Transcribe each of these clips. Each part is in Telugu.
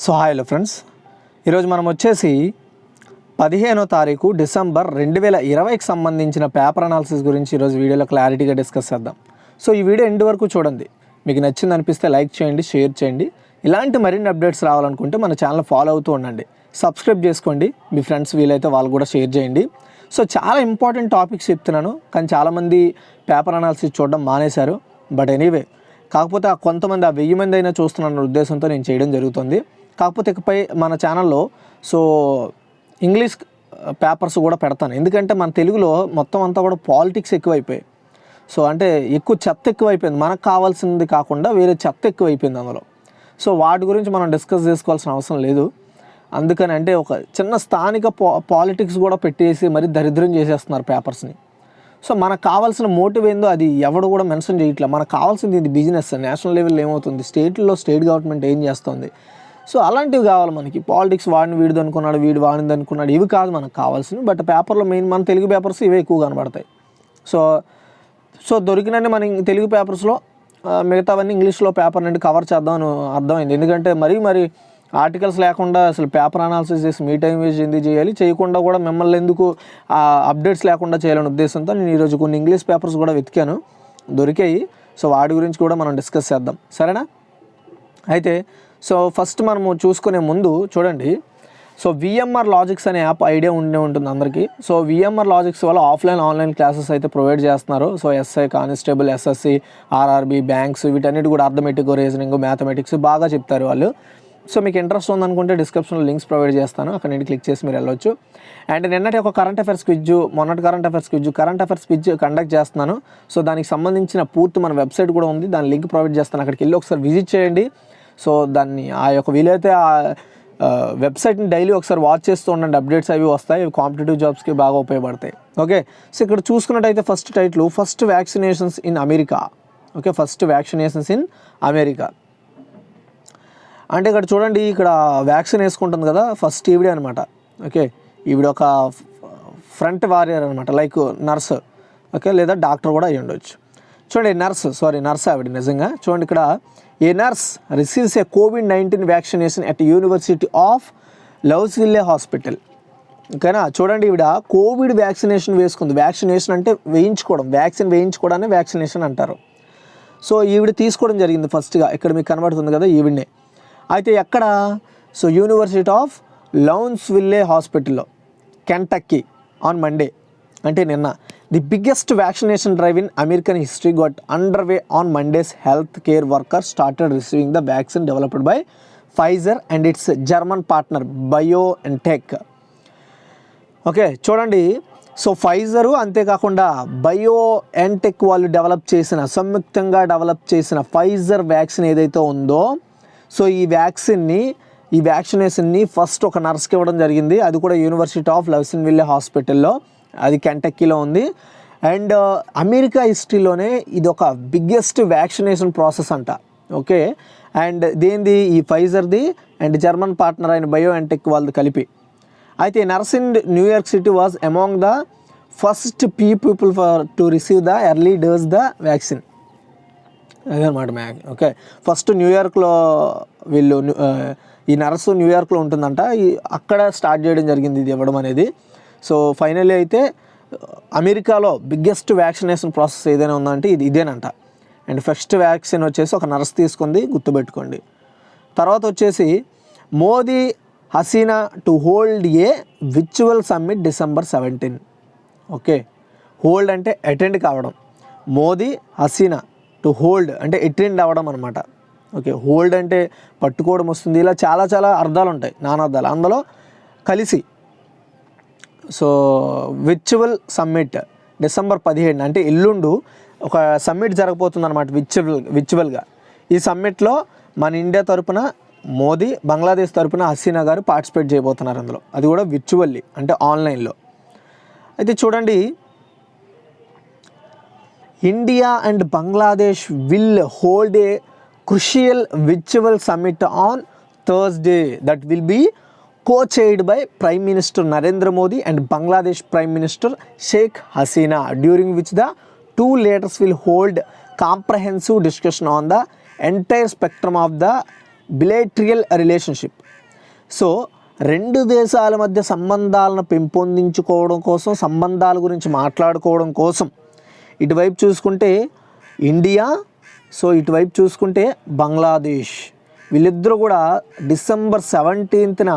సో హాయ్ ఫ్రెండ్స్, ఈరోజు మనం వచ్చేసి 15వ తారీఖు డిసెంబర్ 2020కి సంబంధించిన పేపర్ అనాలిసిస్ గురించి ఈరోజు వీడియోలో క్లారిటీగా డిస్కస్ చేద్దాం. సో ఈ వీడియో ఎండ్ వరకు చూడండి. మీకు నచ్చింది అనిపిస్తే లైక్ చేయండి, షేర్ చేయండి. ఇలాంటి మరిన్ని అప్డేట్స్ రావాలనుకుంటే మన ఛానల్ ఫాలో అవుతూ ఉండండి, సబ్స్క్రైబ్ చేసుకోండి, మీ ఫ్రెండ్స్ వీలైతే వాళ్ళు కూడా షేర్ చేయండి. సో చాలా ఇంపార్టెంట్ టాపిక్స్ చెప్తున్నాను, కానీ చాలామంది పేపర్ అనాలిసిస్ చూడడం మానేశారు. బట్ ఎనీవే, కాకపోతే కొంతమంది 1000 మంది అయినా చూస్తున్న ఉద్దేశంతో నేను చేయడం జరుగుతుంది. కాకపోతే ఇకపై మన ఛానల్లో సో ఇంగ్లీష్ పేపర్స్ కూడా పెడతాను, ఎందుకంటే మన తెలుగులో మొత్తం అంతా కూడా పాలిటిక్స్ ఎక్కువైపోయాయి. సో అంటే ఎక్కువ చెత్త ఎక్కువైపోయింది, మనకు కావాల్సింది కాకుండా వేరే చెత్త ఎక్కువైపోయింది అందులో. సో వాటి గురించి మనం డిస్కస్ చేసుకోవాల్సిన అవసరం లేదు. అందుకని అంటే ఒక చిన్న స్థానిక పాలిటిక్స్ కూడా పెట్టేసి మరి దరిద్రం చేసేస్తున్నారు పేపర్స్ని. సో మనకు కావాల్సిన మోటివ్ ఏందో అది ఎవడు కూడా మెన్షన్ చేయట్లేదు. మనకు కావాల్సింది ఇది బిజినెస్. నేషనల్ లెవెల్లో ఏమవుతుంది, స్టేట్లో స్టేట్ గవర్నమెంట్ ఏం చేస్తుంది, సో అలాంటివి కావాలి మనకి. పాలిటిక్స్ వాడిని వీడిది అనుకున్నాడు, వీడు వాడిని అనుకున్నాడు, ఇవి కాదు మనకు కావాల్సింది. బట్ పేపర్లో మెయిన్ మన తెలుగు పేపర్స్ ఇవే ఎక్కువ కనబడతాయి. సో దొరికినన్ని మన తెలుగు పేపర్స్లో మిగతావన్నీ ఇంగ్లీష్లో పేపర్ నుండి కవర్ చేద్దామని అర్థమైంది. ఎందుకంటే మరి ఆర్టికల్స్ లేకుండా అసలు పేపర్ అనాలిసిస్ చేసి మీ టైం వేస్ట్ ఎందుకు చేయాలి, చేయకుండా కూడా మిమ్మల్ని ఎందుకు అప్డేట్స్ లేకుండా చేయాలనే ఉద్దేశంతో నేను ఈరోజు కొన్ని ఇంగ్లీష్ పేపర్స్ కూడా వెతికాను, దొరికాయి. సో వాటి గురించి కూడా మనం డిస్కస్ చేద్దాం, సరేనా? అయితే సో ఫస్ట్ మనము చూసుకునే ముందు చూడండి. సో విఎంఆర్ లాజిక్స్ అనే యాప్ ఐడియా ఉంటుంది అందరికీ. సో విఎంఆర్ లాజిక్స్ వల్ల ఆన్లైన్ క్లాసెస్ అయితే ప్రొవైడ్ చేస్తున్నారు. So SI, constable, SSC, RRB, banks వీటన్నిటి కూడా అర్థమెటిక్, రీజనింగ్, మ్యాథమెటిక్స్ బాగా చెప్తారు వాళ్ళు. సో మీకు ఇంట్రెస్ట్ ఉందనుకుంటే డిస్క్రిప్షన్లో లింక్స్ ప్రొవైడ్ చేస్తాను, అక్కడ నుండి క్లిక్ చేసి మీరు వెళ్ళొచ్చు. అండ్ నిన్నటి ఒక కరెంట్ అఫైర్స్ క్విజ్, మొన్నటి కరెంట్ అఫైర్స్ క్విజ్ కండక్ట్ చేస్తున్నాను. సో దానికి సంబంధించిన పూర్తి మన వెబ్సైట్ కూడా ఉంది, దాని లింక్ ప్రొవైడ్ చేస్తాను, అక్కడికి వెళ్ళి ఒకసారి విజిట్ చేయండి. సో దాన్ని ఆ యొక్క వీలైతే ఆ వెబ్సైట్ని డైలీ ఒకసారి వాచ్ చేస్తూ ఉండండి, అప్డేట్స్ అవి వస్తాయి, కాంపిటేటివ్ జాబ్స్కి బాగా ఉపయోగపడతాయి. ఓకే, సో ఇక్కడ చూసుకున్నట్టయితే first title first vaccinations in America. Okay, first vaccinations in America అంటే ఇక్కడ చూడండి, ఇక్కడ వ్యాక్సిన్ వేసుకుంటుంది కదా ఫస్ట్ ఈవిడే అనమాట. ఓకే, ఈవిడ ఒక ఫ్రంట్ వారియర్ అనమాట, లైక్ నర్స్. ఓకే, లేదా డాక్టర్ కూడా అయ్యి ఉండొచ్చు. చూడండి, నర్స్ ఆవిడ నిజంగా. చూడండి ఇక్కడ, a nurse receives a COVID-19 vaccination at university of Louisville hospital. ఓకేనా, చూడండి ఈవిడ కోవిడ్ వ్యాక్సినేషన్ వేసుకుంది. వ్యాక్సినేషన్ అంటే వేయించుకోవడం, వ్యాక్సిన్ వేయించుకోవడాన్ని వ్యాక్సినేషన్ అంటారు. సో ఈవిడ తీసుకోవడం జరిగింది ఫస్ట్గా. ఇక్కడ మీకు కనబడుతుంది కదా ఈవిడనే. అయితే ఎక్కడ, సో యూనివర్సిటీ ఆఫ్ లవ్స్విల్లే హాస్పిటల్లో, కెంటక్కీ ఆన్ మండే, అంటే నిన్న. The biggest vaccination drive in American history got under way on Mondays. Health care workers started receiving the vaccine developed by Pfizer and it's German partner BioNTech. Okay, చూడండి, సో ఫైజరు అంతేకాకుండా BioNTech వాళ్ళు సంయుక్తంగా డెవలప్ చేసిన ఫైజర్ వ్యాక్సిన్ ఏదైతే ఉందో, సో ఈ వ్యాక్సినేషన్ని ఫస్ట్ ఒక నర్స్కి ఇవ్వడం జరిగింది. అది కూడా యూనివర్సిటీ ఆఫ్ లవ్స్విల్లే హాస్పిటల్లో, అది కెంటక్కీలో ఉంది. అండ్ అమెరికా హిస్టరీలోనే ఇది ఒక బిగ్గెస్ట్ వ్యాక్సినేషన్ ప్రాసెస్ అంట. ఓకే, అండ్ దేనిది, ఈ ఫైజర్ది అండ్ జర్మన్ పార్ట్నర్ అయిన BioNTech వాళ్ళది కలిపి. అయితే nurse in New York city was among the first people to receive the early dose the vaccine. అదనమాట ఓకే, ఫస్ట్ న్యూయార్క్లో వీళ్ళు ఈ నర్సు న్యూయార్క్లో ఉంటుందంట, అక్కడ స్టార్ట్ చేయడం జరిగింది ఇది ఇవ్వడం అనేది. సో ఫైనల్లీ అయితే అమెరికాలో బిగ్గెస్ట్ వ్యాక్సినేషన్ ప్రాసెస్ ఏదైనా ఉందంటే ఇదేనంట. అండ్ ఫస్ట్ వ్యాక్సిన్ వచ్చేసి ఒక నర్స్ తీసుకుంది, గుర్తుపెట్టుకోండి. తర్వాత వచ్చేసి Modi Hasina to hold a virtual summit December 17. Okay, hold అంటే అటెండ్ కావడం, మోదీ హసీనా టు హోల్డ్ అంటే అటెండ్ అవ్వడం అనమాట. ఓకే, హోల్డ్ అంటే పట్టుకోవడం వస్తుంది, ఇలా చాలా అర్థాలు ఉంటాయి, నానార్థాలు అందులో కలిసి. సో విర్చువల్ సమ్మిట్ December 17 అంటే ఎల్లుండు ఒక సమ్మిట్ జరగబోతుంది అనమాట, విర్చువల్గా. ఈ సమ్మిట్లో మన ఇండియా తరపున మోదీ, బంగ్లాదేశ్ తరపున హసీనా గారు పార్టిసిపేట్ చేయబోతున్నారు అందులో, అది కూడా విర్చువల్లీ అంటే ఆన్లైన్లో. అయితే చూడండి, India and Bangladesh will hold a crucial virtual summit on Thursday that will be co-chaired by Prime Minister Narendra Modi and Bangladesh Prime Minister Sheikh Hasina, during which the two leaders will hold comprehensive discussion on the entire spectrum of the bilateral relationship. So రెండు దేశాల మధ్య సంబంధాలను పెంపొందించుకోవడం కోసం, సంబంధాల గురించి మాట్లాడుకోవడం కోసం ఇటువైపు చూసుకుంటే ఇండియా, సో ఇటువైపు చూసుకుంటే బంగ్లాదేశ్, వీళ్ళిద్దరూ కూడా December 17న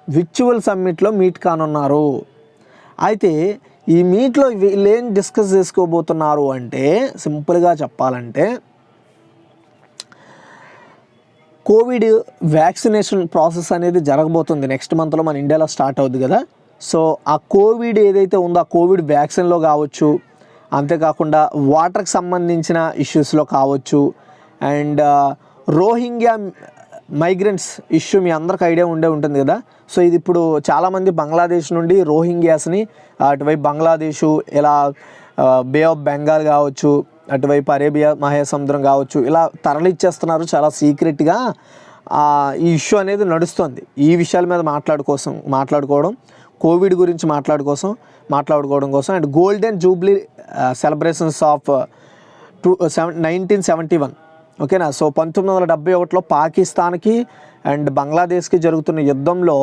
విర్చువల్ సమ్మిట్లో మీట్ కానున్నారు. అయితే ఈ మీట్లో వీళ్ళు ఏం డిస్కస్ చేసుకోబోతున్నారు అంటే, సింపుల్గా చెప్పాలంటే కోవిడ్ వ్యాక్సినేషన్ ప్రాసెస్ అనేది జరగబోతుంది. నెక్స్ట్ మంత్లో మన ఇండియాలో స్టార్ట్ అవుద్ది కదా. సో ఆ కోవిడ్ ఏదైతే ఉందో ఆ కోవిడ్ వ్యాక్సిన్లో కావచ్చు, అంతేకాకుండా వాటర్కి సంబంధించిన ఇష్యూస్లో కావచ్చు, అండ్ రోహింగ్యా మైగ్రెంట్స్ ఇష్యూ మీ అందరికి ఐడియా ఉంటుంది కదా. సో ఇది ఇప్పుడు చాలామంది బంగ్లాదేశ్ నుండి రోహింగ్యాస్ని అటువైపు బంగ్లాదేశు, ఇలా బే ఆఫ్ బెంగాల్ కావచ్చు, అటువైపు అరేబియా మహాసముద్రం కావచ్చు, ఇలా తరలిచ్చేస్తున్నారు చాలా సీక్రెట్గా. ఈ ఇష్యూ అనేది నడుస్తుంది. ఈ విషయాల మీద మాట్లాడుకోవడం, కోవిడ్ గురించి మాట్లాడుకోవడం కోసం and golden Jubilee celebrations of 1971. ఓకేనా. సో 1971లో పాకిస్తాన్కి అండ్ బంగ్లాదేశ్కి జరుగుతున్న యుద్ధంలో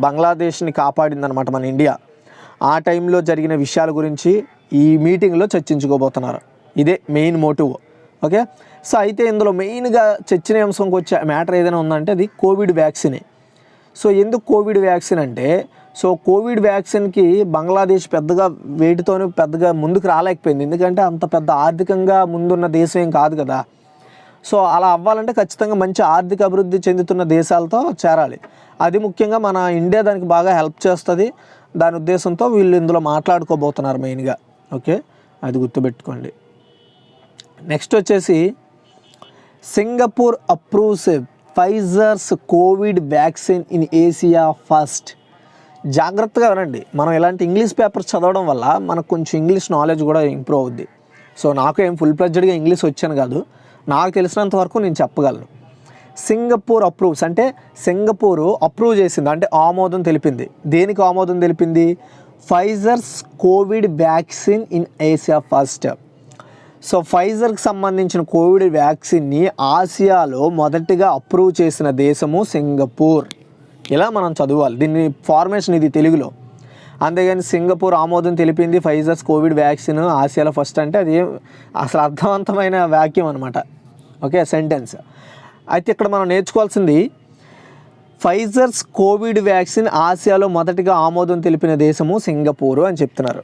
బంగ్లాదేశ్ని కాపాడిందనమాట మన ఇండియా. ఆ టైంలో జరిగిన విషయాల గురించి ఈ మీటింగ్లో చర్చించుకోబోతున్నారు. ఇదే మెయిన్ మోటివ్. ఓకే. సో అయితే ఇందులో మెయిన్గా చర్చనీయాంశంకి వచ్చే మ్యాటర్ ఏదైనా ఉందంటే అది కోవిడ్ వ్యాక్సినే. సో ఎందుకు కోవిడ్ వ్యాక్సిన్ అంటే, సో కోవిడ్ వ్యాక్సిన్కి బంగ్లాదేశ్ పెద్దగా ముందుకు రాలేకపోయింది. ఎందుకంటే అంత పెద్ద ఆర్థికంగా ముందున్న దేశం ఏం కాదు కదా. సో అలా అవ్వాలంటే ఖచ్చితంగా మంచి ఆర్థిక అభివృద్ధి చెందుతున్న దేశాలతో చేరాలి. అది ముఖ్యంగా మన ఇండియా దానికి బాగా హెల్ప్ చేస్తుంది. దాని ఉద్దేశంతో వీళ్ళు ఇందులో మాట్లాడుకోబోతున్నారు మెయిన్గా. ఓకే, అది గుర్తుపెట్టుకోండి. నెక్స్ట్ వచ్చేసి Singapore approves Pfizer's COVID vaccine in Asia first. జాగ్రత్తగా వినండి. మనం ఇలాంటి ఇంగ్లీష్ పేపర్స్ చదవడం వల్ల మనకు కొంచెం ఇంగ్లీష్ నాలెడ్జ్ కూడా ఇంప్రూవ్ అవుద్ది. సో నాకు ఏం ఫుల్ ఫ్లెడ్జ్డ్గా ఇంగ్లీష్ వచ్చాను కాదు, నాకు తెలిసినంత వరకు నేను చెప్పగలను. సింగపూర్ అప్రూవ్స్ అంటే సింగపూరు అప్రూవ్ చేసింది, అంటే ఆమోదం తెలిపింది. దేనికి ఆమోదం తెలిపింది? Pfizer's COVID vaccine in Asia first. So ఫైజర్కి సంబంధించిన కోవిడ్ వ్యాక్సిన్ని ఆసియాలో మొదటిగా అప్రూవ్ చేసిన దేశము సింగపూర్. ఇలా మనం చదవాలి దీన్ని, ఫార్మేషన్ ఇది తెలుగులో. అంతేగాని సింగపూర్ ఆమోదం తెలిపింది ఫైజర్స్ కోవిడ్ వ్యాక్సిన్ ఆసియాలో ఫస్ట్ అంటే అది అసలు అర్థవంతమైన వాక్యం అనమాట. Okay, sentence. అయితే ఇక్కడ మనం నేర్చుకోవాల్సింది ఫైజర్స్ కోవిడ్ వ్యాక్సిన్ ఆసియాలో మొదటిగా ఆమోదం తెలిపిన దేశము సింగపూరు అని చెప్తున్నారు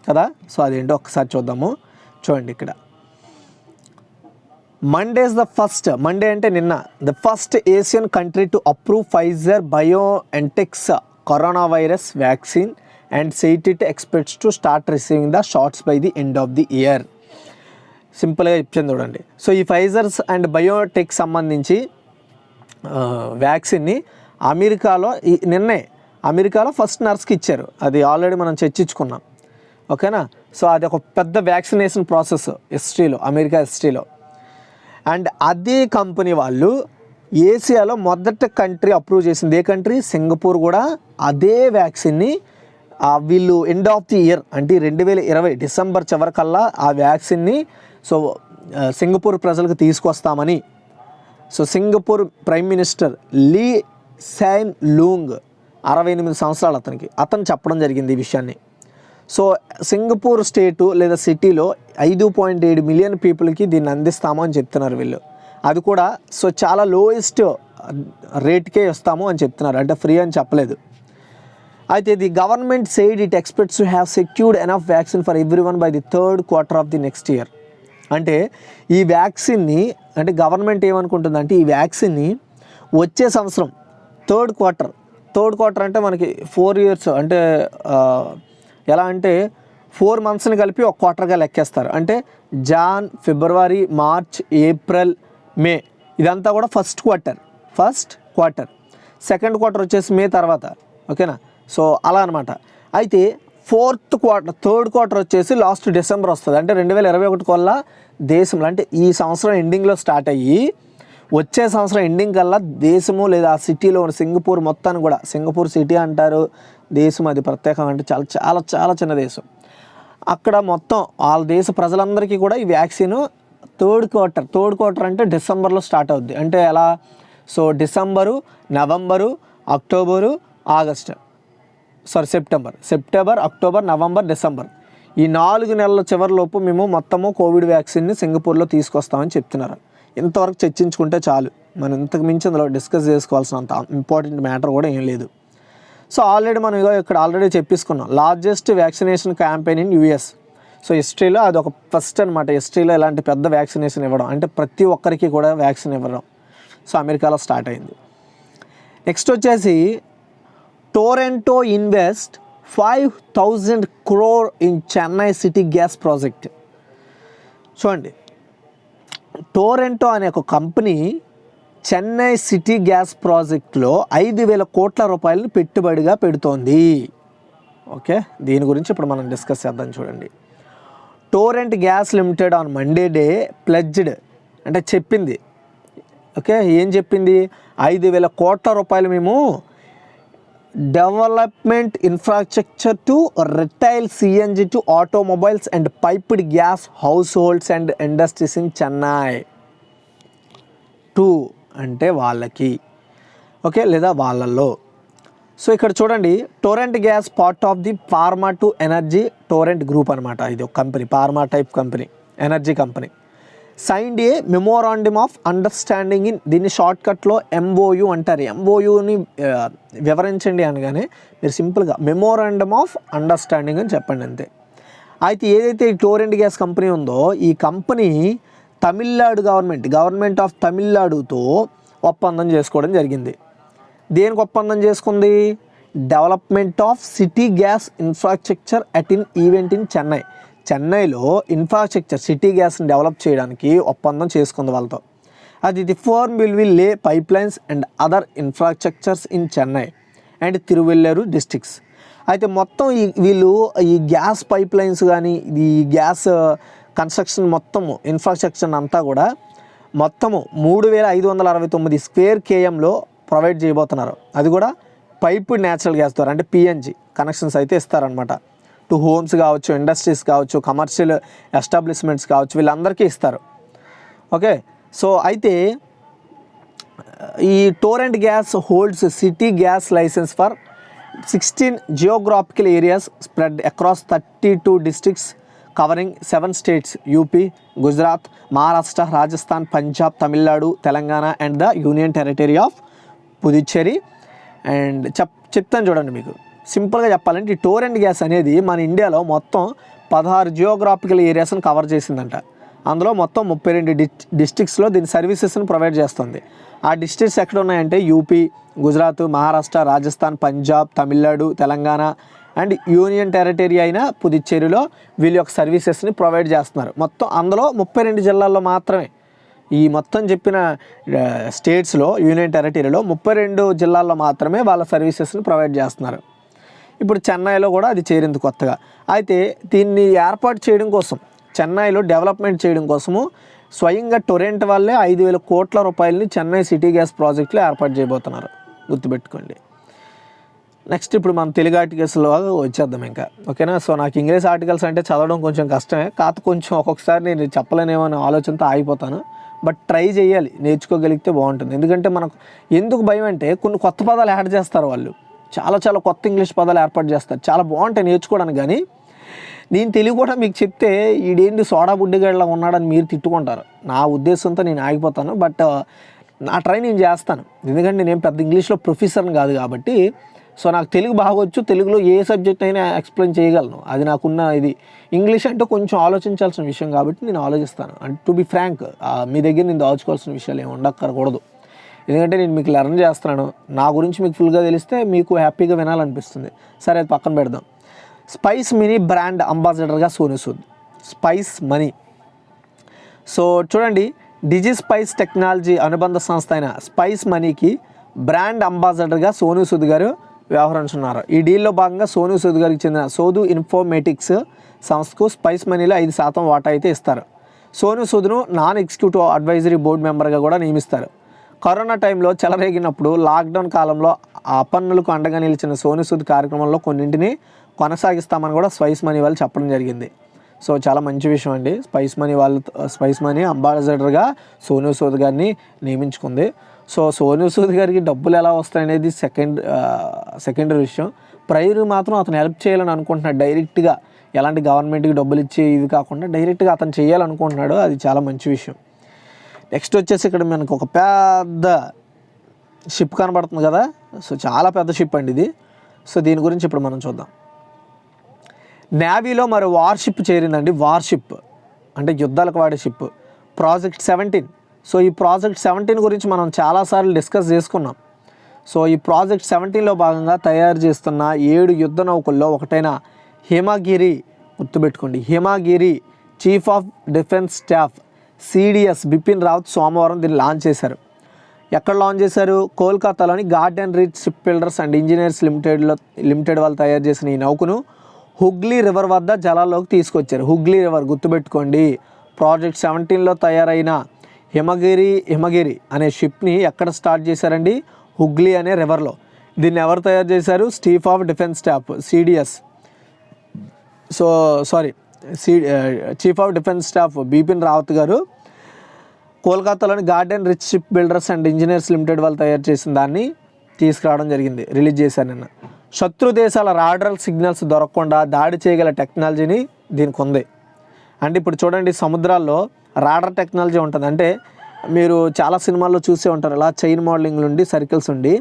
కదా. సో అదేంటో ఒక్కసారి చూద్దాము. చూడండి ఇక్కడ, మండే అంటే నిన్న, the first Asian country to approve Pfizer BioNTech's corona virus vaccine and said it expects to start receiving the shots by the end of the year. సింపుల్గా చెప్పింది చూడండి. సో ఈ ఫైజర్స్ అండ్ బయోటెక్ సంబంధించి వ్యాక్సిన్ని నిన్నే అమెరికాలో ఫస్ట్ నర్స్కి ఇచ్చారు. అది ఆల్రెడీ మనం చర్చించుకున్నాం. ఓకేనా. సో అది ఒక పెద్ద వ్యాక్సినేషన్ ప్రాసెస్ అమెరికా హిస్టరీలో. అండ్ అదే కంపెనీ వాళ్ళు ఏసియాలో మొదటి కంట్రీ అప్రూవ్ చేసింది. ఏ కంట్రీ? సింగపూర్ కూడా అదే వ్యాక్సిన్ని వీళ్ళు ఎండ్ ఆఫ్ ది ఇయర్ అంటే 2020 డిసెంబర్ చివరికల్లా ఆ వ్యాక్సిన్ని సో సింగపూర్ ప్రజలకు తీసుకొస్తామని, so Singapore prime minister Lee Hsien Loong 68 సంవత్సరాలు అతను చెప్పడం జరిగింది ఈ విషయాన్ని. సో సింగపూర్ స్టేటు లేదా సిటీలో 5.7 మిలియన్ పీపుల్కి దీన్ని అందిస్తాము అని చెప్తున్నారు వీళ్ళు. అది కూడా సో చాలా లోయెస్ట్ రేట్కే ఇస్తాము అని చెప్తున్నారు, అంటే ఫ్రీ అని చెప్పలేదు. అయితే the government said it expects to have secured enough vaccine for everyone by the 3rd quarter of the next year. అంటే ఈ వ్యాక్సిన్ని, అంటే గవర్నమెంట్ ఏమనుకుంటుందంటే ఈ వ్యాక్సిన్ని వచ్చే సంవత్సరం థర్డ్ క్వార్టర్ అంటే మనకి 4 years, అంటే ఎలా అంటే 4 monthsని కలిపి ఒక క్వార్టర్గా లెక్కేస్తారు. అంటే జాన్, ఫిబ్రవరి, మార్చ్, ఏప్రిల్, మే ఇదంతా కూడా ఫస్ట్ క్వార్టర్. సెకండ్ క్వార్టర్ వచ్చేసి మే తర్వాత. ఓకేనా. సో అలా అనమాట. అయితే థర్డ్ క్వార్టర్ వచ్చేసి లాస్ట్ డిసెంబర్ వస్తుంది. అంటే 2021 కల్లా దేశంలో, అంటే ఈ సంవత్సరం ఎండింగ్లో స్టార్ట్ అయ్యి వచ్చే సంవత్సరం ఎండింగ్ కల్లా దేశము లేదా ఆ సిటీలో ఉన్న సింగపూర్ మొత్తాన్ని కూడా, సింగపూర్ సిటీ అంటారు దేశం, అది ప్రత్యేకంగా అంటే చాలా చాలా చాలా చిన్న దేశం. అక్కడ మొత్తం వాళ్ళ దేశ ప్రజలందరికీ కూడా ఈ వ్యాక్సిన్ థర్డ్ క్వార్టర్ అంటే డిసెంబర్లో స్టార్ట్ అవుద్ది. అంటే ఎలా? So December, November, October, August, September, October, November, December ఈ 4 నెలల చివరిలోపు మేము మొత్తము కోవిడ్ వ్యాక్సిన్ని సింగపూర్లో తీసుకొస్తామని చెప్తున్నారు. ఇంతవరకు చర్చించుకుంటే చాలు, మనం ఇంతకు మించి అందులో డిస్కస్ చేసుకోవాల్సినంత ఇంపార్టెంట్ మ్యాటర్ కూడా ఏం లేదు. సో ఆల్రెడీ మనం ఇక్కడ ఆల్రెడీ చెప్పేసుకున్నాం, largest vaccination campaign in US. So హిస్టరీలో అది ఒక ఫస్ట్ అనమాట, హిస్టరీలో ఇలాంటి పెద్ద వ్యాక్సినేషన్ ఇవ్వడం, అంటే ప్రతి ఒక్కరికి కూడా వ్యాక్సిన్ ఇవ్వడం. సో అమెరికాలో స్టార్ట్ అయింది. నెక్స్ట్ వచ్చేసి Toronto invest 5,000 crore in Chennai city gas project. చూడండి, టొరంటో అనే ఒక కంపెనీ చెన్నై సిటీ గ్యాస్ ప్రాజెక్టులో 5,000 కోట్ల రూపాయలను పెట్టుబడిగా పెడుతోంది. ఓకే, దీని గురించి ఇప్పుడు మనం డిస్కస్ చేద్దాం. చూడండి, Toronto gas limited on Monday day pledged, అంటే చెప్పింది. ఓకే, ఏం చెప్పింది? 5,000 కోట్ల రూపాయలు మేము development infrastructure to retail CNG to automobiles and piped gas house holds and industries in Chennai. అంటే వాళ్ళకి, ఓకే, లేదా వాళ్ళల్లో. సో ఇక్కడ చూడండి, Toronto gas part of the pharma to energy Toronto group అనమాట. ఇది ఒక company, pharma type company, energy company. Signed a memorandum of understanding in, దీన్ని షార్ట్కట్లో ఎంఓయూ అంటారు. ఎంఓయూని వివరించండి అనగానే మీరు సింపుల్గా మెమోరాండమ్ ఆఫ్ అండర్స్టాండింగ్ అని చెప్పండి, అంతే. అయితే ఏదైతే ఈ టొరంటో గ్యాస్ కంపెనీ ఉందో, ఈ కంపెనీ తమిళనాడు గవర్నమెంట్ ఆఫ్ తమిళనాడుతో ఒప్పందం చేసుకోవడం జరిగింది. దేనికి ఒప్పందం చేసుకుంది? Development of city gas infrastructure at in event in చెన్నైలో ఇన్ఫ్రాస్ట్రక్చర్ సిటీ గ్యాస్ని డెవలప్ చేయడానికి ఒప్పందం చేసుకుంది వాళ్ళతో. అది the firm will lay pipelines and other infrastructures in Chennai and Tiruvallur districts. అయితే మొత్తం వీళ్ళు ఈ గ్యాస్ పైప్ లైన్స్ కానీ ఈ గ్యాస్ కన్స్ట్రక్షన్ మొత్తము ఇన్ఫ్రాస్ట్రక్చర్ అంతా కూడా మొత్తము 3,569 స్క్వేర్ కేఎంలో ప్రొవైడ్ చేయబోతున్నారు. అది కూడా పైప్డ్ న్యాచురల్ గ్యాస్ ద్వారా, అంటే పిఎన్జి కనెక్షన్స్ అయితే ఇస్తారనమాట. టు హోమ్స్ కావచ్చు, ఇండస్ట్రీస్ కావచ్చు, కమర్షియల్ ఎస్టాబ్లిష్మెంట్స్ కావచ్చు, వీళ్ళందరికీ ఇస్తారు. ఓకే, సో అయితే ఈ Torrent gas holds city gas licence for 16 geographical areas spread across 32 districts covering 7 states UP, Gujarat, Maharashtra, Rajasthan, Punjab, Tamil Nadu, Telangana and the union territory of Puducherry. And చెప్తాను చూడండి, మీకు సింపుల్గా చెప్పాలంటే ఈ టొరంటో గ్యాస్ అనేది మన ఇండియాలో మొత్తం 16 జియోగ్రాఫికల్ ఏరియాస్ని కవర్ చేసిందంట. అందులో మొత్తం 32 డిస్ట్రిక్ట్స్లో దీని సర్వీసెస్ని ప్రొవైడ్ చేస్తుంది. ఆ డిస్ట్రిక్ట్స్ ఎక్కడ ఉన్నాయంటే UP, Gujarat, Maharashtra, Rajasthan, Punjab, Tamil Nadu, Telangana and union territory అయిన పుదుచ్చేరిలో వీళ్ళ యొక్క సర్వీసెస్ని ప్రొవైడ్ చేస్తున్నారు. మొత్తం అందులో 32 జిల్లాల్లో మాత్రమే, ఈ మొత్తం చెప్పిన స్టేట్స్లో యూనియన్ టెరిటరీలో 32 జిల్లాల్లో మాత్రమే వాళ్ళ సర్వీసెస్ని ప్రొవైడ్ చేస్తున్నారు. ఇప్పుడు చెన్నైలో కూడా అది చేరింది కొత్తగా. అయితే దీన్ని ఏర్పాటు చేయడం కోసం, చెన్నైలో డెవలప్మెంట్ చేయడం కోసము స్వయంగా టొరంటో వాళ్ళే 5,000 కోట్ల రూపాయలని చెన్నై సిటీ గ్యాస్ ప్రాజెక్టులో ఏర్పాటు చేయబోతున్నారు, గుర్తుపెట్టుకోండి. నెక్స్ట్ ఇప్పుడు మనం తెలుగు ఆర్టికల్స్లో వచ్చేద్దాం ఇంకా, ఓకేనా. సో నాకు ఇంగ్లీష్ ఆర్టికల్స్ అంటే చదవడం కొంచెం కష్టమే, కాకపోతే కొంచెం ఒక్కొక్కసారి నేను చెప్పలేనేమో అనే ఆలోచనతో ఆగిపోతాను. బట్ ట్రై చేయాలి, నేర్చుకోగలిగితే బాగుంటుంది. ఎందుకంటే మనకు ఎందుకు భయం అంటే కొన్ని కొత్త పదాలు యాడ్ చేస్తారు వాళ్ళు, చాలా చాలా కొత్త ఇంగ్లీష్ పదాలు ఏర్పాటు చేస్తారు, చాలా బాగుంటాయి నేర్చుకోవడానికి. కానీ నేను తెలుగు కూడా మీకు చెప్తే ఈడేంటి సోడా బుడ్డిగాడిలా ఉన్నాడని మీరు తిట్టుకుంటారు. నా ఉద్దేశంతో నేను ఆగిపోతాను. బట్ నా ట్రై నేను చేస్తాను, ఎందుకంటే నేనేం పెద్ద ఇంగ్లీష్లో ప్రొఫెసర్ని కాదు కాబట్టి. సో నాకు తెలుగు బాగొచ్చు, తెలుగులో ఏ సబ్జెక్ట్ అయినా ఎక్స్ప్లెయిన్ చేయగలను, అది నాకున్న ఇది. ఇంగ్లీష్ అంటే కొంచెం ఆలోచించాల్సిన విషయం కాబట్టి నేను ఆలోచిస్తాను. అండ్ టు బి ఫ్రాంక్, మీ దగ్గర నేను దాచుకోవాల్సిన విషయాలు ఏమి ఉండక్కర్కూడదు, ఎందుకంటే నేను మీకు లెర్న్ చేస్తున్నాను. నా గురించి మీకు ఫుల్గా తెలిస్తే మీకు హ్యాపీగా వినాలనిపిస్తుంది. సరే, అది పక్కన పెడదాం. స్పైస్ మనీ బ్రాండ్ అంబాసిడర్గా Sonu Sood. Spice Money, so చూడండి, డిజి స్పైస్ టెక్నాలజీ అనుబంధ సంస్థ అయిన స్పైస్ మనీకి బ్రాండ్ అంబాసిడర్గా సోనూ సూద్ గారు వ్యవహరించున్నారు. ఈ డీల్లో భాగంగా సోనూ సూద్ గారికి చెందిన సోదు ఇన్ఫోమేటిక్స్ సంస్థకు స్పైస్ మనీలో 5% వాటా అయితే ఇస్తారు. సోనూ సూద్ను నాన్ ఎగ్జిక్యూటివ్ అడ్వైజరీ బోర్డు మెంబర్గా కూడా నియమిస్తారు. కరోనా టైంలో చెలరేగినప్పుడు లాక్డౌన్ కాలంలో అపన్నులకు అండగా నిలిచిన సోనూ సూద్ కార్యక్రమంలో కొన్నింటిని కొనసాగిస్తామని కూడా స్పైస్ మనీ వాళ్ళు చెప్పడం జరిగింది. సో చాలా మంచి విషయం అండి. స్పైస్ మనీ అంబాసిడర్గా సోనూ సూద్ గారిని నియమించుకుంది. సో సోను సూద్ గారికి డబ్బులు ఎలా వస్తాయనేది సెకండరీ విషయం. ప్రైమరీ మాత్రం అతను హెల్ప్ చేయాలని అనుకుంటున్నాడు డైరెక్ట్గా, ఎలాంటి గవర్నమెంట్కి డబ్బులు ఇచ్చి ఇవి కాకుండా డైరెక్ట్గా అతను చేయాలనుకుంటున్నాడు. అది చాలా మంచి విషయం. నెక్స్ట్ వచ్చేసి ఇక్కడ మనకు ఒక పెద్ద షిప్ కనబడుతుంది కదా, సో చాలా పెద్ద షిప్ అండి ఇది. సో దీని గురించి ఇప్పుడు మనం చూద్దాం. నేవీలో మరి వార్షిప్ చేరిందండి. వార్షిప్ అంటే యుద్ధాలకు వాడే షిప్, ప్రాజెక్ట్ 17. సో ఈ ప్రాజెక్ట్ 17 గురించి మనం చాలాసార్లు డిస్కస్ చేసుకున్నాం. సో ఈ ప్రాజెక్ట్ 17లో భాగంగా తయారు చేస్తున్న 7 యుద్ధ నౌకల్లో ఒకటైన హిమగిరి, గుర్తుపెట్టుకోండి, Himagiri chief of defence staff CDS Bipin Rawat సోమవారం దీన్ని లాంచ్ చేశారు. ఎక్కడ లాంచ్ చేశారు? కోల్కతాలోని Garden Reach Shipbuilders and Engineers Limited వాళ్ళు తయారు చేసిన ఈ నౌకను హుగ్లీ రివర్ వద్ద జలాల్లోకి తీసుకొచ్చారు. హుగ్లీ రివర్ గుర్తుపెట్టుకోండి. ప్రాజెక్ట్ 17లో తయారైన హిమగిరి అనే షిప్ని ఎక్కడ స్టార్ట్ చేశారండి? హుగ్లీ అనే రివర్లో. దీన్ని ఎవరు తయారు చేశారు? Chief of defence staff CDS, chief of defence staff Bipin Rawat గారు కోల్కతాలోని Garden Reach Shipbuilders and Engineers Limited వాళ్ళు తయారు చేసిన దాన్ని తీసుకురావడం జరిగింది, రిలీజ్ చేశారు నిన్న. శత్రు దేశాల రాడర్ సిగ్నల్స్ దొరకకుండా దాడి చేయగల టెక్నాలజీని దీనికి ఉంది. అంటే ఇప్పుడు చూడండి, సముద్రాల్లో రాడర్ టెక్నాలజీ ఉంటుంది. అంటే మీరు చాలా సినిమాల్లో చూసే ఉంటారు, అలా చైన్ మోడలింగ్ నుండి సర్కిల్స్ ఉండి,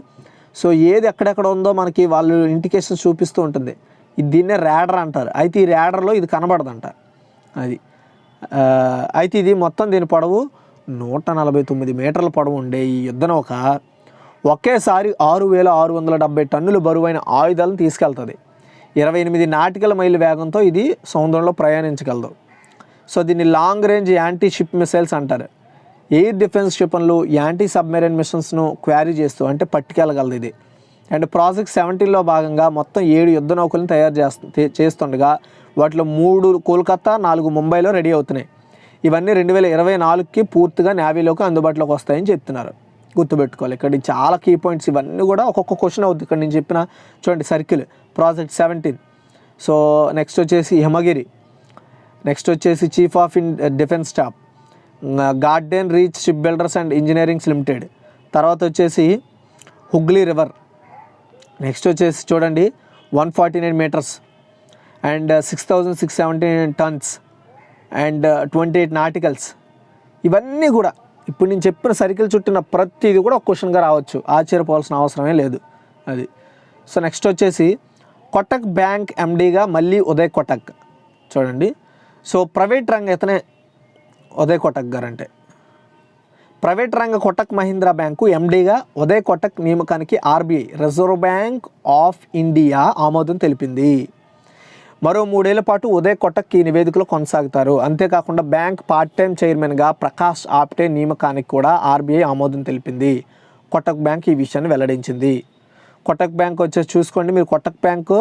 సో ఏది ఎక్కడెక్కడ ఉందో మనకి వాళ్ళు ఇండికేషన్స్ చూపిస్తూ ఉంటుంది. దీన్నే ర్యాడర్ అంటారు. అయితే ఈ ర్యాడర్లో ఇది కనబడదంట. అది అయితే ఇది మొత్తం దీని పొడవు 149 మీటర్ల పొడవు ఉండే ఈ యుద్ధ నౌక ఒకేసారి 6,670 టన్నులు బరువైన ఆయుధాలను తీసుకెళ్తుంది. 28 నాటికల్ మైళ్ళ వేగంతో ఇది సముద్రంలో ప్రయాణించగలదు. సో దీన్ని long range anti ship missiles అంటారు. ఎయిర్ డిఫెన్స్ క్షిపణులు, యాంటీ సబ్మెరైన్ మిషన్స్ను క్వారీ చేస్తూ అంటే పట్టుకెళ్ళగలదు ఇది. అండ్ ప్రాజెక్ట్ 17లో భాగంగా మొత్తం 7 యుద్ధ నౌకలను తయారు చేస్తుండగా వాటిలో 3 కోల్కతా, 4 ముంబైలో రెడీ అవుతున్నాయి. ఇవన్నీ 2024కి పూర్తిగా నేవీలోకి అందుబాటులోకి వస్తాయని చెప్తున్నారు. గుర్తుపెట్టుకోవాలి, ఇక్కడ చాలా కీ పాయింట్స్. ఇవన్నీ కూడా ఒక్కొక్క క్వశ్చన్ అవుతుంది. ఇక్కడ నేను చెప్పిన చూడండి, సర్కిల్ ప్రాజెక్ట్ 17. సో నెక్స్ట్ వచ్చేసి హిమగిరి, నెక్స్ట్ వచ్చేసి chief of defence staff garden Reach Shipbuilders and engineerings limited, తర్వాత వచ్చేసి హుగ్లీ రివర్, నెక్స్ట్ వచ్చేసి చూడండి 149 మీటర్స్ అండ్ 6,679 టన్స్ అండ్ 28 నాటికల్స్. ఇవన్నీ కూడా ఇప్పుడు నేను చెప్పిన సర్కిల్ చుట్టిన ప్రతిది కూడా ఒక క్వశ్చన్గా రావచ్చు, ఆశ్చర్యపోవాల్సిన అవసరమే లేదు అది. సో నెక్స్ట్ వచ్చేసి కొటక్ బ్యాంక్ ఎండీగా మళ్ళీ ఉదయ్ కొటక్. చూడండి, సో ప్రైవేట్ రంగ ఇతనే ఉదయ్ కొటక్ గారు. అంటే ప్రైవేట్ రంగ కొటక్ మహీంద్రా బ్యాంకు ఎండీగా ఉదయ్ కొటక్ నియామకానికి RBI reserve bank of India ఆమోదం తెలిపింది. మరో 3 ఏళ్ల పాటు ఉదయ్ కొటక్ ఈ నివేదికలో కొనసాగుతారు. అంతేకాకుండా బ్యాంక్ పార్ట్ టైం చైర్మన్గా ప్రకాష్ ఆప్టే నియామకానికి కూడా ఆర్బీఐ ఆమోదం తెలిపింది. కొటక్ బ్యాంక్ ఈ విషయాన్ని వెల్లడించింది. కొటక్ బ్యాంక్ వచ్చేసి చూసుకోండి మీరు, కొటక్ బ్యాంకు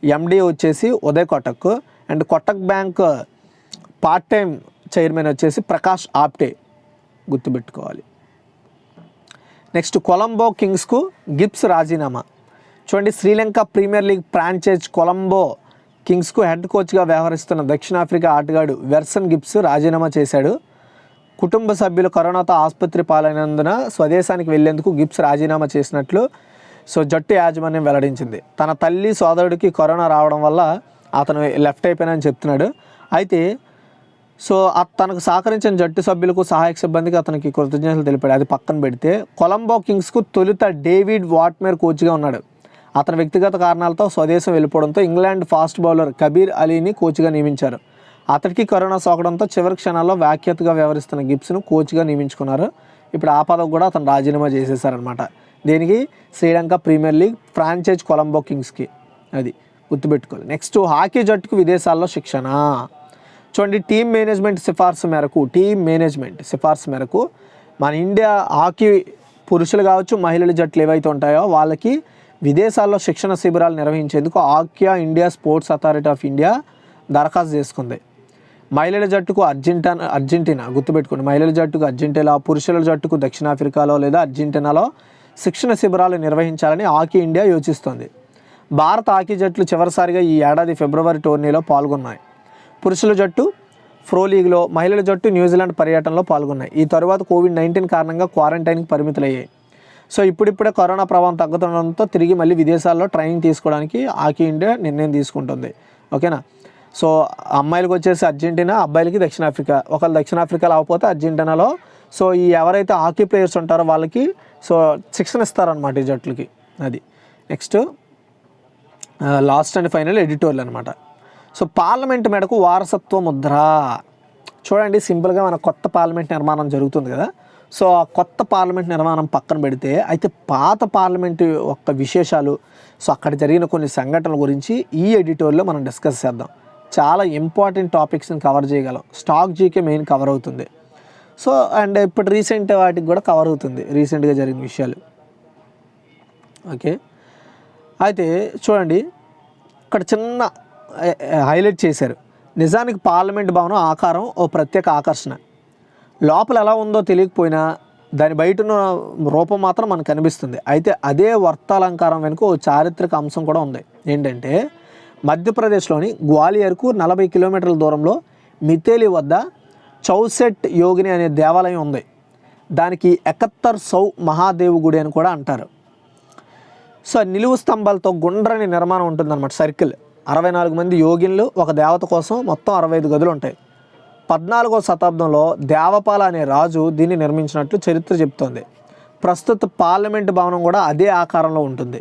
ఎండీ వచ్చేసి Uday Kotak and Kotak bank part time chairman వచ్చేసి ప్రకాష్ ఆప్టే, గుర్తుపెట్టుకోవాలి. నెక్స్ట్ కొలంబో కింగ్స్కు గిబ్స్ రాజీనామా. చూడండి, Sri Lanka premier league franchise Colombo కింగ్స్కు హెడ్ కోచ్గా వ్యవహరిస్తున్న దక్షిణాఫ్రికా ఆటగాడు వెర్సన్ గిబ్స్ రాజీనామా చేశాడు. కుటుంబ సభ్యులు కరోనాతో ఆసుపత్రి పాలైనందున స్వదేశానికి వెళ్లేందుకు గిబ్స్ రాజీనామా చేసినట్లు సో జట్టు యాజమాన్యం వెల్లడించింది. తన తల్లి సోదరుడికి కరోనా రావడం వల్ల అతను లెఫ్ట్ అయిపోయినని చెప్తున్నాడు. అయితే సో తనకు సహకరించిన జట్టు సభ్యులకు, సహాయక సిబ్బందికి అతనికి కృతజ్ఞతలు తెలిపాడు. అది పక్కన పెడితే కొలంబో కింగ్స్కు తొలుత డేవిడ్ వాట్మేర్ కోచ్గా ఉన్నాడు. అతని వ్యక్తిగత కారణాలతో స్వదేశం వెళ్ళిపోవడంతో ఇంగ్లాండ్ ఫాస్ట్ బౌలర్ కబీర్ అలీని కోచ్గా నియమించారు. అతడికి కరోనా సోకడంతో చివరి క్షణాల్లో వ్యాఖ్యాతగా వ్యవహరిస్తున్న గిబ్స్ను కోచ్గా నియమించుకున్నారు. ఇప్పుడు ఆ పదవి కూడా అతను రాజీనామా చేసేసారనమాట. దీనికి Sri Lanka premier league franchise Colombo కింగ్స్కి, అది గుర్తుపెట్టుకోవాలి. నెక్స్ట్ హాకీ జట్టుకు విదేశాల్లో శిక్షణ. చూడండి, టీమ్ మేనేజ్మెంట్ సిఫార్సు మేరకు మన ఇండియా హాకీ పురుషులు కావచ్చు, మహిళల జట్లు ఏవైతే ఉంటాయో వాళ్ళకి విదేశాల్లో శిక్షణ శిబిరాలు నిర్వహించేందుకు ఆక్యా India sports authority of India దరఖాస్తు చేసుకుంది. మహిళల జట్టుకు అర్జెంటీనా, గుర్తుపెట్టుకోండి, మహిళల జట్టుకు అర్జెంటీనా, పురుషుల జట్టుకు దక్షిణాఫ్రికాలో లేదా అర్జెంటీనాలో శిక్షణ శిబిరాలు నిర్వహించాలని హాకీ ఇండియా యోచిస్తోంది. భారత హాకీ జట్లు చివరిసారిగా ఈ ఏడాది ఫిబ్రవరి టోర్నీలో పాల్గొన్నాయి. పురుషుల జట్టు ప్రో లీగ్లో, మహిళల జట్టు న్యూజిలాండ్ పర్యటనలో పాల్గొన్నాయి. ఈ తరువాత కోవిడ్-19 కారణంగా క్వారంటైన్కి పరిమితులయ్యాయి. సో ఇప్పుడిప్పుడే కరోనా ప్రభావం తగ్గుతుండడంతో తిరిగి మళ్ళీ విదేశాల్లో ట్రైనింగ్ తీసుకోవడానికి హాకీ ఇండియా నిర్ణయం తీసుకుంటుంది. ఓకేనా. సో అమ్మాయిలకు వచ్చేసి అర్జెంటీనా, అబ్బాయిలకి దక్షిణాఫ్రికా. ఒకళ్ళు దక్షిణాఫ్రికా లేకపోతే అర్జెంటీనాలో సో ఈ ఎవరైతే హాకీ ప్లేయర్స్ ఉంటారో వాళ్ళకి సో శిక్షణ ఇస్తారనమాట ఈ జట్లకి. అది next last and final editorial అనమాట. సో పార్లమెంట్ మేడకు వారసత్వ ముద్ర. చూడండి, సింపుల్గా మన కొత్త పార్లమెంట్ నిర్మాణం జరుగుతుంది కదా. సో ఆ కొత్త పార్లమెంట్ నిర్మాణం పక్కన పెడితే అయితే పాత పార్లమెంటు యొక్క విశేషాలు, సో అక్కడ జరిగిన కొన్ని సంఘటనల గురించి ఈ ఎడిటోరియల్లో మనం డిస్కస్ చేద్దాం. చాలా ఇంపార్టెంట్ టాపిక్స్ని కవర్ చేయగలం. స్టాక్ జీకే మెయిన్ కవర్ అవుతుంది. సో అండ్ ఇప్పుడు రీసెంట్ వాటికి కూడా కవర్ అవుతుంది, రీసెంట్గా జరిగిన విషయాలు. ఓకే, అయితే చూడండి ఇక్కడ చిన్న హైలైట్ చేశారు. నిజానికి పార్లమెంట్ భవనం ఆకారం ఓ ప్రత్యేక ఆకర్షణ. లోపల ఎలా ఉందో తెలియకపోయినా దాని బయట ఉన్న రూపం మాత్రం మనకు కనిపిస్తుంది. అయితే అదే వర్తాలంకారం వెనుక ఓ చారిత్రక అంశం కూడా ఉంది. ఏంటంటే మధ్యప్రదేశ్లోని గ్వాలియర్కు 40 కిలోమీటర్ల దూరంలో మితేలి వద్ద చౌసెట్ యోగిని అనే దేవాలయం ఉంది. దానికి 71 మహాదేవు గుడి అని కూడా అంటారు. సో నిలువు స్తంభాలతో గుండ్రని నిర్మాణం ఉంటుందన్నమాట, సర్కిల్. 64 మంది యోగిన్లు, ఒక దేవత కోసం మొత్తం 65 గదులు ఉంటాయి. 14వ శతాబ్దంలో దేవపాల అనే రాజు దీన్ని నిర్మించినట్లు చరిత్ర చెప్తోంది. ప్రస్తుత పార్లమెంటు భవనం కూడా అదే ఆకారంలో ఉంటుంది.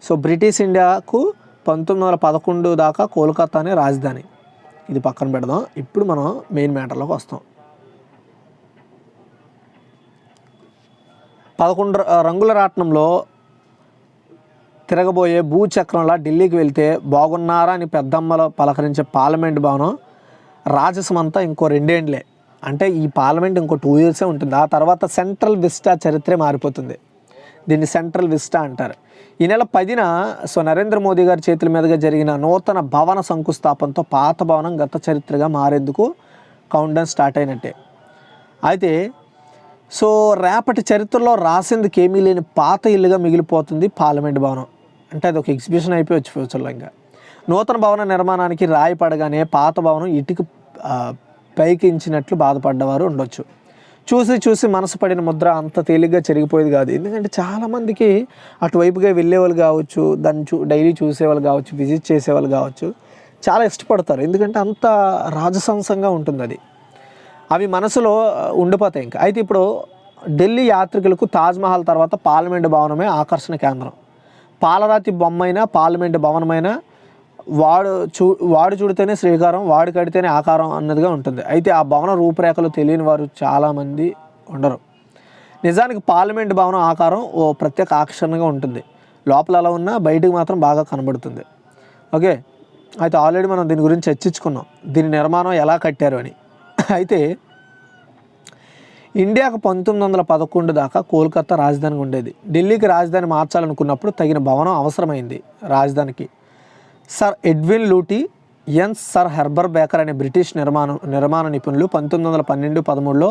సో బ్రిటిష్ ఇండియాకు 1911 దాకా కోల్కతానే రాజధాని. ఇది పక్కన పెడదాం. ఇప్పుడు మనం మెయిన్ మ్యాటర్లోకి వస్తాం. 11 రంగుల రాట్నంలో తిరగబోయే భూచక్రంలా ఢిల్లీకి వెళ్తే బాగున్నారా అని పెద్దమ్మలో పలకరించే పార్లమెంట్ భవనం రాజసమంతా ఇంకో 2 ఏండ్లే. అంటే ఈ పార్లమెంట్ ఇంకో 2 ఇయర్సే ఉంటుంది. ఆ తర్వాత సెంట్రల్ విస్టా చరిత్రే మారిపోతుంది. దీన్ని సెంట్రల్ విస్టా అంటారు. ఈ నెల 10న సో నరేంద్ర మోదీ గారి చేతుల మీదుగా జరిగిన నూతన భవన శంకుస్థాపనతో పాత భవనం గత చరిత్రగా మారేందుకు కౌంట్డౌన్ స్టార్ట్ అయినట్టే. అయితే సో రేపటి చరిత్రలో రాసేందుకు ఏమీ లేని పాత ఇల్లుగా మిగిలిపోతుంది పార్లమెంట్ భవనం. అంటే అది ఒక ఎగ్జిబిషన్ అయిపోవచ్చు ఫ్యూచర్లో. ఇంకా నూతన భవన నిర్మాణానికి రాయి పడగానే పాత భవనం ఇటుక పైకి ఇంచినట్లు బాధపడ్డవారు ఉండొచ్చు. చూసి మనసు పడిన ముద్ర అంత తేలిగ్గా చెరిగిపోయేది కాదు. ఎందుకంటే చాలామందికి అటువైపుగా వెళ్ళేవాళ్ళు కావచ్చు, దాన్ని డైలీ చూసేవాళ్ళు కావచ్చు, విజిట్ చేసేవాళ్ళు కావచ్చు, చాలా ఇష్టపడతారు. ఎందుకంటే అంత రాజసంసంగా ఉంటుంది అది. అవి మనసులో ఉండిపోతాయి ఇంకా. అయితే ఇప్పుడు ఢిల్లీ యాత్రికులకు తాజ్మహల్ తర్వాత పార్లమెంటు భవనమే ఆకర్షణ కేంద్రం. పాలరాతి బొమ్మైనా పార్లమెంటు భవనమైనా వాడు చూడితేనే శ్రీకారం, వాడు కడితేనే ఆకారం అన్నదిగా ఉంటుంది. అయితే ఆ భవన రూపురేఖలు తెలియని వారు చాలామంది ఉండరు. నిజానికి పార్లమెంట్ భవనం ఆకారం ఓ ప్రత్యేక ఆకర్షణగా ఉంటుంది. లోపల అలా ఉన్నా బయటకు మాత్రం బాగా కనబడుతుంది. ఓకే, అయితే ఆల్రెడీ మనం దీని గురించి చర్చించుకున్నాం, దీని నిర్మాణం ఎలా కట్టారు అని. అయితే ఇండియాకు 1911 దాకా కోల్కతా రాజధానిగా ఉండేది. ఢిల్లీకి రాజధాని మార్చాలనుకున్నప్పుడు తగిన భవనం అవసరమైంది రాజధానికి. సర్ ఎడ్విన్ లూటీ, సర్ హెర్బర్ బేకర్ అనే బ్రిటిష్ నిర్మాణ నిపుణులు 1912-13లో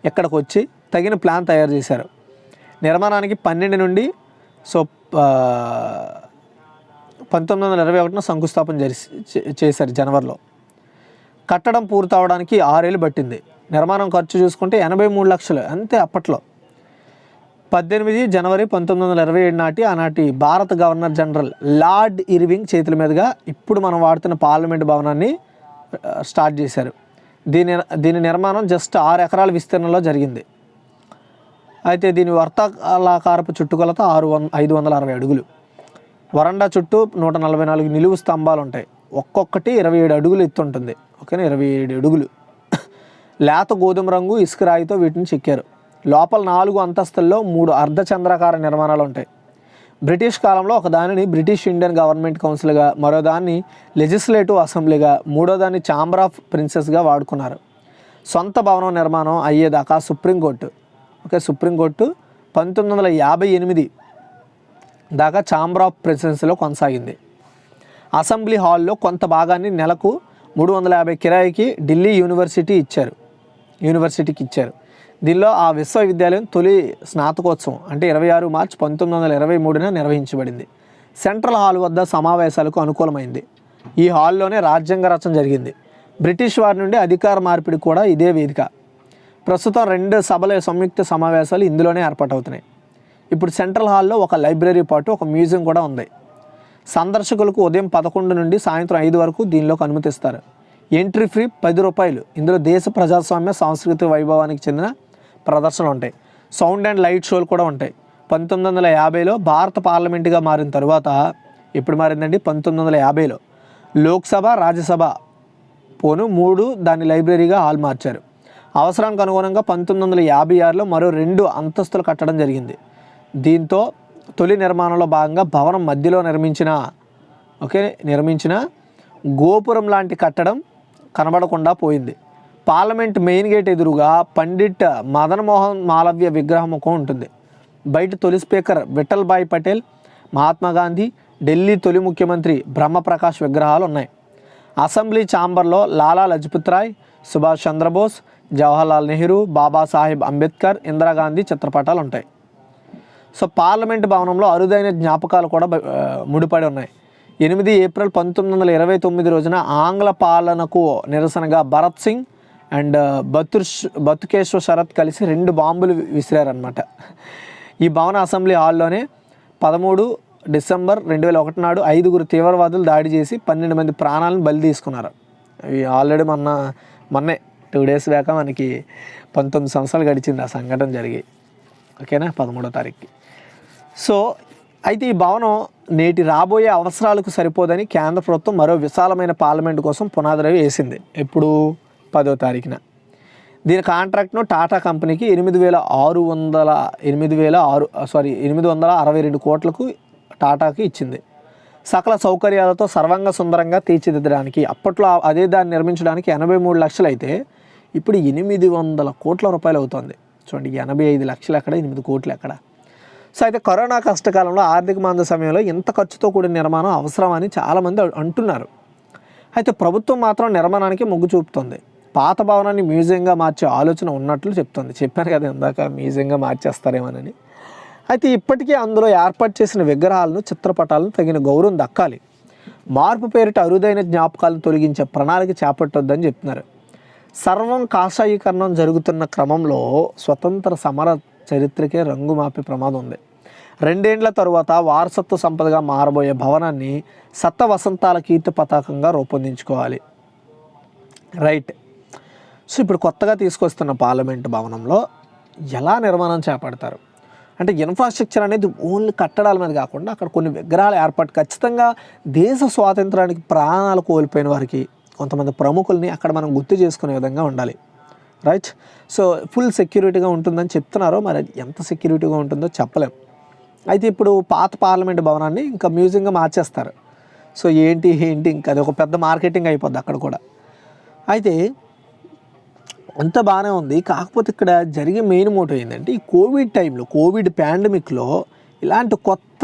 ఇక్కడికి వచ్చి తగిన ప్లాన్ తయారు చేశారు. నిర్మాణానికి 12 నుండి సో 1921 శంకుస్థాపన చేశారు జనవరిలో. కట్టడం పూర్తవడానికి 6 ఏళ్ళు పట్టింది. నిర్మాణం ఖర్చు చూసుకుంటే 83 లక్షలు అంతే అప్పట్లో. 18 జనవరి 1927 నాటి ఆనాటి భారత గవర్నర్ జనరల్ లార్డ్ ఇర్వింగ్ చేతుల మీదుగా ఇప్పుడు మనం వాడుతున్న పార్లమెంట్ భవనాన్ని స్టార్ట్ చేశారు. దీని నిర్మాణం జస్ట్ 6 ఎకరాల విస్తీర్ణంలో జరిగింది. అయితే దీని వర్తాకారపు చుట్టుకొలత 560 అడుగులు. వరండా చుట్టూ 144 నిలువు స్తంభాలు ఉంటాయి. ఒక్కొక్కటి 27 అడుగులు ఎత్తు ఉంటుంది. ఓకేనా, 27 అడుగులు. లేత గోధుమ రంగు ఇసుక రాయితో వీటిని చెక్కారు. లోపల 4 అంతస్తుల్లో 3 అర్ధచంద్రాకార నిర్మాణాలు ఉంటాయి. బ్రిటిష్ కాలంలో ఒక దానిని బ్రిటిష్ ఇండియన్ గవర్నమెంట్ కౌన్సిల్గా, మరో దాన్ని లెజిస్లేటివ్ అసెంబ్లీగా, మూడో దాన్ని ఛాంబర్ ఆఫ్ ప్రిన్సెస్గా వాడుకున్నారు. సొంత భవనం నిర్మాణం అయ్యేదాకా సుప్రీంకోర్టు 1958 దాకా ఛాంబర్ ఆఫ్ ప్రిన్సెస్లో కొనసాగింది. అసెంబ్లీ హాల్లో కొంత భాగాన్ని నెలకు 350 కిరాయికి ఢిల్లీ యూనివర్సిటీకి ఇచ్చారు. దీనిలో ఆ విశ్వవిద్యాలయం తొలి స్నాతకోత్సవం అంటే 26 మార్చి 1923న నిర్వహించబడింది. సెంట్రల్ హాల్ వద్ద సమావేశాలకు అనుకూలమైంది. ఈ హాల్లోనే రాజ్యాంగ రచన జరిగింది. బ్రిటిష్ వారి నుండి అధికార మార్పిడి కూడా ఇదే వేదిక. ప్రస్తుతం 2 సభల సంయుక్త సమావేశాలు ఇందులోనే ఏర్పాటవుతున్నాయి. ఇప్పుడు సెంట్రల్ హాల్లో ఒక లైబ్రరీ పాటు ఒక మ్యూజియం కూడా ఉంది. సందర్శకులకు ఉదయం 11 నుండి సాయంత్రం 5 వరకు దీనిలోకి అనుమతిస్తారు. Entry free ₹10. ఇందులో దేశ ప్రజాస్వామ్య సాంస్కృతిక వైభవానికి చెందిన ప్రదర్శనలు ఉంటాయి. సౌండ్ అండ్ లైట్ షోలు కూడా ఉంటాయి. 1950లో భారత పార్లమెంటుగా మారిన తర్వాత, ఎప్పుడు మారిందండి? 1950లో లోక్సభ, రాజ్యసభ పోను 3 దాన్ని లైబ్రరీగా హాల్ మార్చారు. అవసరానికి అనుగుణంగా 1956లో మరో 2 అంతస్తులు కట్టడం జరిగింది. దీంతో తొలి నిర్మాణంలో భాగంగా భవనం మధ్యలో నిర్మించిన గోపురం లాంటి కట్టడం కనబడకుండా పోయింది. పార్లమెంట్ మెయిన్ గేట్ ఎదురుగా పండిట్ మదన్ మోహన్ మాలవ్య విగ్రహం ఉంటుంది. బయట తొలి స్పీకర్ విఠల్ భాయ్ పటేల్, మహాత్మా గాంధీ, ఢిల్లీ తొలి ముఖ్యమంత్రి బ్రహ్మప్రకాష్ విగ్రహాలు ఉన్నాయి. అసెంబ్లీ ఛాంబర్లో లాలా లజపత్ రాయ్, సుభాష్ చంద్రబోస్, జవహర్లాల్ నెహ్రూ, బాబాసాహెబ్ అంబేద్కర్, ఇందిరాగాంధీ చిత్రపటాలు ఉంటాయి. సో పార్లమెంట్ భవనంలో అరుదైన జ్ఞాపకాలు కూడా ముడిపడి ఉన్నాయి. 8 ఏప్రిల్ 1929 రోజున ఆంగ్ల పాలనకు నిరసనగా భరత్ సింగ్ అండ్ బతుకేశ్వర్ శరత్ కలిసి 2 బాంబులు విసిరారనమాట. ఈ భవన అసెంబ్లీ హాల్లోనే 13 డిసెంబర్ 2001 నాడు 5 తీవ్రవాదులు దాడి చేసి 12 మంది ప్రాణాలను బలి తీసుకున్నారు. ఇవి ఆల్రెడీ మొన్నే 2 డేస్ బ్యాక్ మనకి 19 సంవత్సరాలు గడిచింది ఆ సంఘటన జరిగి. ఓకేనా, 13వ తారీఖుకి. సో అయితే ఈ భవనం నేటి రాబోయే అవసరాలకు సరిపోదని కేంద్ర ప్రభుత్వం మరో విశాలమైన పార్లమెంటు కోసం పునాదిరాయి వేసింది. ఎప్పుడు? 10వ తారీఖున. దీని కాంట్రాక్ట్ను టాటా కంపెనీకి 862 కోట్లకు టాటాకి ఇచ్చింది. సకల సౌకర్యాలతో సర్వంగ సుందరంగా తీర్చిదిద్దడానికి. అప్పట్లో అదే దాన్ని నిర్మించడానికి 83 లక్షలు అయితే ఇప్పుడు 800 కోట్ల రూపాయలు అవుతుంది. చూడండి, 85 లక్షలు ఎక్కడ, 8 కోట్లు ఎక్కడ? సో అయితే కరోనా కష్టకాలంలో ఆర్థిక మంద సమయంలో ఇంత ఖర్చుతో కూడిన నిర్మాణం అవసరమని చాలామంది అంటున్నారు. అయితే ప్రభుత్వం మాత్రం నిర్మాణానికి మొగ్గు చూపుతుంది. పాత భవనాన్ని మ్యూజియంగా మార్చే ఆలోచన ఉన్నట్లు చెప్తుంది. చెప్పాను కదా ఇందాక, మ్యూజియంగా మార్చేస్తారేమోనని. అయితే ఇప్పటికీ అందులో ఏర్పాటు చేసిన విగ్రహాలను, చిత్రపటాలను తగిన గౌరవం దక్కాలి. మార్పు పేరిట అరుదైన జ్ఞాపకాలను తొలగించే ప్రణాళిక చేపట్టొద్దని చెప్తున్నారు. సర్వం కాషాయీకరణం జరుగుతున్న క్రమంలో స్వతంత్ర సమర చరిత్రకే రంగు మాపే ప్రమాదం ఉంది. 2 ఏళ్ల తరువాత వారసత్వ సంపదగా మారబోయే భవనాన్ని సత్త వసంతాల కీర్తి పతాకంగా రూపొందించుకోవాలి. రైట్. సో ఇప్పుడు కొత్తగా తీసుకొస్తున్న పార్లమెంటు భవనంలో ఎలా నిర్మాణం చేపడతారు అంటే, ఇన్ఫ్రాస్ట్రక్చర్ అనేది ఓన్లీ కట్టడాల మీద కాకుండా అక్కడ కొన్ని విగ్రహాలు ఏర్పాటు, ఖచ్చితంగా దేశ స్వాతంత్రానికి ప్రాణాలు కోల్పోయిన వారికి, కొంతమంది ప్రముఖుల్ని అక్కడ మనం గుర్తు చేసుకునే విధంగా ఉండాలి. రైట్. సో ఫుల్ సెక్యూరిటీగా ఉంటుందని చెప్తున్నారు. మరి ఎంత సెక్యూరిటీగా ఉంటుందో చెప్పలేం. అయితే ఇప్పుడు పాత పార్లమెంటు భవనాన్ని ఇంకా మ్యూజియంగా మార్చేస్తారు. సో ఏంటి ఇంకా అది ఒక పెద్ద మార్కెటింగ్ అయిపోద్ది అక్కడ కూడా. అయితే అంత బాగానే ఉంది. కాకపోతే ఇక్కడ జరిగే మెయిన్ మోటివ్ ఏంటంటే, ఈ కోవిడ్ టైంలో, కోవిడ్ పాండమిక్లో ఇలాంటి కొత్త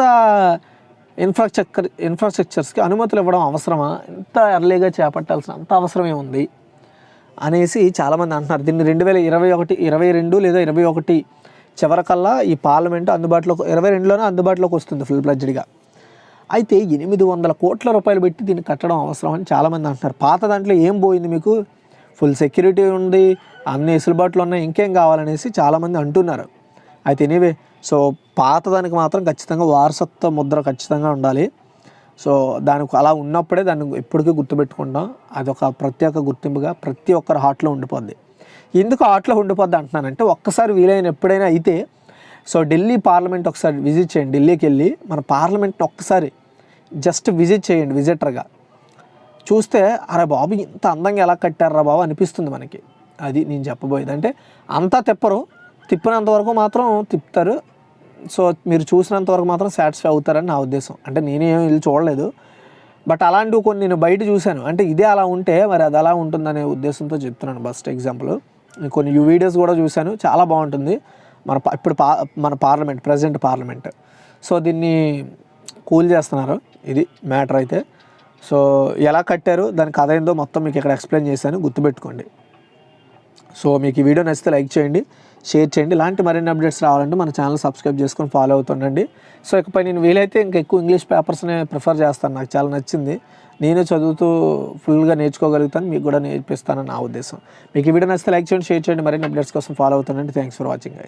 ఇన్ఫ్రాస్ట్రక్చర్స్కి అనుమతులు ఇవ్వడం అవసరమా? ఎంత ఎర్లీగా చేపట్టాల్సిన అంత అవసరమే ఉంది అనేసి చాలామంది అంటున్నారు. దీన్ని 2022 లేదా 21 చివరికల్లా ఈ పార్లమెంటు 22లోనే అందుబాటులోకి వస్తుంది ఫుల్ ప్లెడ్జ్డ్గా. అయితే 800 కోట్ల రూపాయలు పెట్టి దీన్ని కట్టడం అవసరం అని చాలామంది అంటున్నారు. పాత దాంట్లో ఏం పోయింది మీకు? ఫుల్ సెక్యూరిటీ ఉంది, అన్ని వెసులుబాట్లు ఉన్నాయి, ఇంకేం కావాలనేసి చాలామంది అంటున్నారు. అయితే ఎనీవే, సో పాతదానికి మాత్రం ఖచ్చితంగా వారసత్వ ముద్ర ఖచ్చితంగా ఉండాలి. సో దానికి అలా ఉన్నప్పుడే దాన్ని ఎప్పటికీ గుర్తుపెట్టుకుంటాం. అదొక ప్రత్యేక గుర్తింపుగా ప్రతి ఒక్కరి హార్ట్లో ఉండిపోద్ది. ఎందుకు హార్ట్లో ఉండిపోద్ది అంటున్నానంటే, ఒక్కసారి వీలైన ఎప్పుడైనా అయితే సో ఢిల్లీ పార్లమెంట్ ఒకసారి విజిట్ చేయండి. ఢిల్లీకి వెళ్ళి మన పార్లమెంట్ని ఒక్కసారి జస్ట్ విజిట్ చేయండి విజిటర్గా. చూస్తే అరే బాబు ఇంత అందంగా ఎలా కట్టారా బాబు అనిపిస్తుంది మనకి. అది నేను చెప్పబోయేది. అంటే అంతా తిప్పినంత వరకు మాత్రం తిప్పుతారు. సో మీరు చూసినంత వరకు మాత్రం సాటిస్ఫై అవుతారని నా ఉద్దేశం. అంటే నేనేం వెళ్ళి చూడలేదు, బట్ అలాంటివి కొన్ని నేను బయట చూశాను. అంటే ఇదే అలా ఉంటే మరి అది అలా ఉంటుందనే ఉద్దేశంతో చెప్తున్నాను. బెస్ట్ ఎగ్జాంపుల్ కొన్ని వీడియోస్ కూడా చూశాను, చాలా బాగుంటుంది. మన పార్లమెంట్, ప్రెసిడెంట్ పార్లమెంట్. సో దీన్ని కూల్ చేస్తున్నారు. ఇది మ్యాటర్. అయితే సో ఎలా కట్టారు, దాని కథ ఏందో మొత్తం మీకు ఇక్కడ ఎక్స్ప్లెయిన్ చేశాను, గుర్తుపెట్టుకోండి. సో మీకు ఈ వీడియో నచ్చితే లైక్ చేయండి, షేర్ చేయండి. ఇలాంటి మరిన్ని అప్డేట్స్ రావాలంటే మన ఛానల్ సబ్స్క్రైబ్ చేసుకొని ఫాలో అవుతుండండి. సో ఇకపై నేను వీలైతే ఇంకా ఎక్కువ ఇంగ్లీష్ పేపర్స్నే ప్రిఫర్ చేస్తాను. నాకు చాలా నచ్చింది, నేను చదువుతూ ఫుల్గా నేర్చుకోగలుగుతాను, మీకు కూడా నేర్పిస్తానని నా ఉద్దేశం. మీకు ఈ వీడియో నచ్చితే లైక్ చేయండి, షేర్ చేయండి. మరిన్ని అప్డేట్స్ కోసం ఫాలో అవుతుండండి. Thanks for watching guys.